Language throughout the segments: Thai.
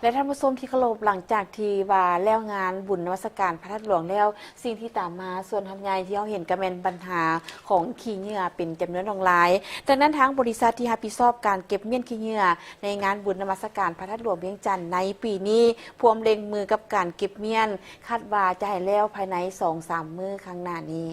และท่านผู้ชมที่เคารพหลังจากที่ว่าแล้วงานบุญนมัสการพระธาตุหลวงแล้วสิ่งที่ตามมาส่วนทำใหญ่ที่เราเห็นก็เป็นปัญหาของขี้เหงื่อเป็นจำนวนหลายดังนั้นทางบริษัทที่รับผิดชอบการเก็บเมี่ยนขี้เหงื่อในงานบุญนมัสการพระธาตุหลวงเวียงจันทร์ในปีนี้พวมเล็งมือกับการเก็บเมี่ยนคาดว่าจะให้แล้วภายใน 2-3 มื้อข้างหน้านี้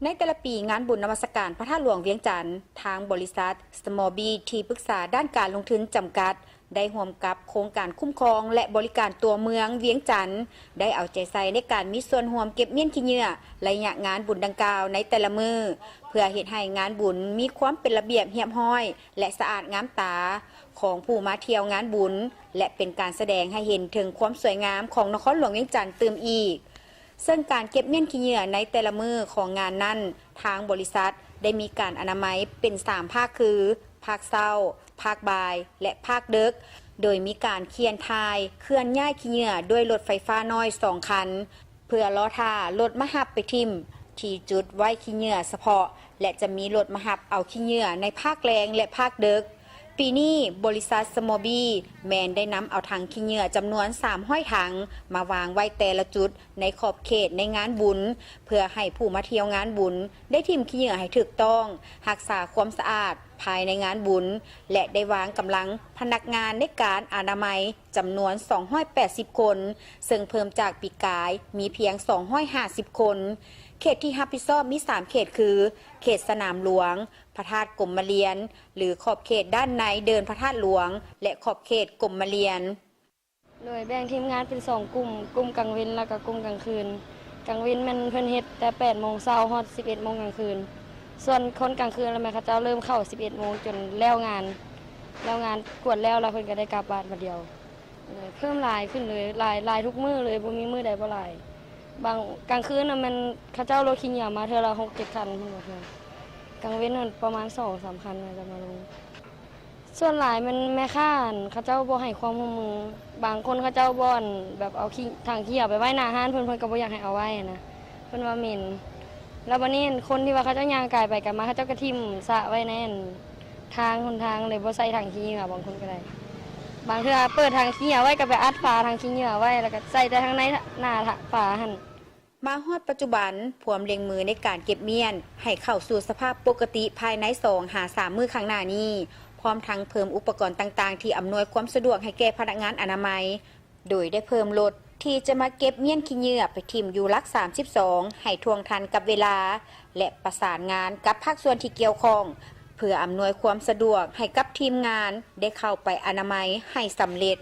ในแต่ละปีงานบุญนมัสการพระธาตุหลวงเวียงจันทร์ทางบริษัท Small B ที่ปรึกษาด้านการลงทุนจำกัดได้ร่วมกับโครงการคุ้มครองและบริการตัวเมืองเวียงจันทร์ได้เอาใจใส่ในการมีส่วนร่วมเก็บเมี่ยนขี้เหงื่อระยะงานบุญดังกล่าวในแต่ละมือเพื่อเฮ็ดให้งานบุญมีความเป็นระเบียบเรียบร้อยและสะอาดงามตาของผู้มาเที่ยวงานบุญและเป็นการแสดงให้เห็นถึงความสวยงามของนครหลวงเวียงจันทร์เติมอีกซึ่งการเก็บเมี่ยนขี้เหงื่อในแต่ละมือของงานนั้นทางบริษัทได้มีการอนามัยเป็น3ภาคคือภาคเช้าภาคบ่ายและภาคดึกโดยมีการเคียนทายเคลื่อนย้ายขี้เหงื่อด้วยรถไฟฟ้าน้อย2คันเพื่อล้อท่ารถมาหับไปทิ่มที่จุดไว้ขี้เหงื่อเฉพาะและจะมีรถมาหับเอาขี้เหงื่อในภาคแรงและภาคดึกปีนี้บริษัทสมอบีแมนได้นำเอาถังขี้เหงื่อจำนวน300 ถังมาวางไว้แต่ละจุดในขอบเขตในงานบุญเพื่อให้ผู้มาเที่ยวงานบุญได้ทิ่มขี้เหงื่อให้ถูกต้องรักษาความสะอาดภายในงานบุญและได้วางกำลังพนักงานในการอนามัยจำนวน280 คนซึ่งเพิ่มจากปีกายมีเพียง250 คนเขตที่รับผิดชอบมี3เขตคือเขตสนามหลวงพระธาตุกรมเรียนหรือขอบเขตด้านในเดินพระธาตุหลวงและขอบเขตกรมเรียนโดยแบ่งทีมงานเป็น2กลุ่มกลางวันแล้วก็กลุ่มกลางคืนกลางวันมันเพิ่นเฮ็ดแต่ 8:00 นฮอด 11:00 นกลางคืนส่วนคนกลางคืนแล้วแม่เขาเจ้าเริ่มเข้า 11:00 นจนแล้วงานกวดแล้วเพิ่นก็ได้กลับบ้านมาเดียวเพิ่มหลายขึ้นเลยหลายทุกมื้อเลยบ่มีมื้อใดบ่หลายบางกลางคืนน่ะมันเขาเจ้ารถขี้เหงื่อมาเทื่อละ 6-7 คันเพิ่นว่าเทื่อกลางวันนั้นประมาณ 2-3 คันน่าจะมาลงส่วนหลายมันแม่ค้าเขาเจ้าบ่ให้ความร่วมมือบางคนเขาเจ้าบ่อนแบบเอาถังขี้เหงื่อไปไว้หน้าห้านเพิ่นก็บ่อยากให้เอาไว้นะเพิ่นว่าเหม็นแล้วบัดนี้คนที่ว่าเขาเจ้าย่างกายไปกันมาเขาเจ้าก็ทิ่มสระไว้แน่นทางหนทางเลยบ่ใส่ถังขี้เหงื่อบางคนก็ได้บางเทื่อเปิดถังขี้เหงื่อไว้ก็ไปอัดฝาถังขี้เหงื่อไว้แล้วก็ใส่แต่ทางในหน้าฝาหั่นมาฮอดปัจจุบันพวมเล็งมือในการเก็บเมี่ยนให้เข้าสู่สภาพปกติภายใน2-3 มื้อข้างหน้านี้พร้อมทั้งเพิ่มอุปกรณ์ต่างๆที่อำนวยความสะดวกให้แก่พนักงานอนามัยโดยได้เพิ่มรถที่จะมาเก็บเมี่ยนขี้เหงื่อไปทิ่มอยู่หลัก32ให้ทวงทันกับเวลาและประสานงานกับภาคส่วนที่เกี่ยวข้องเพื่ออำนวยความสะดวกให้กับทีมงานได้เข้าไปอนามัยให้สำเร็จ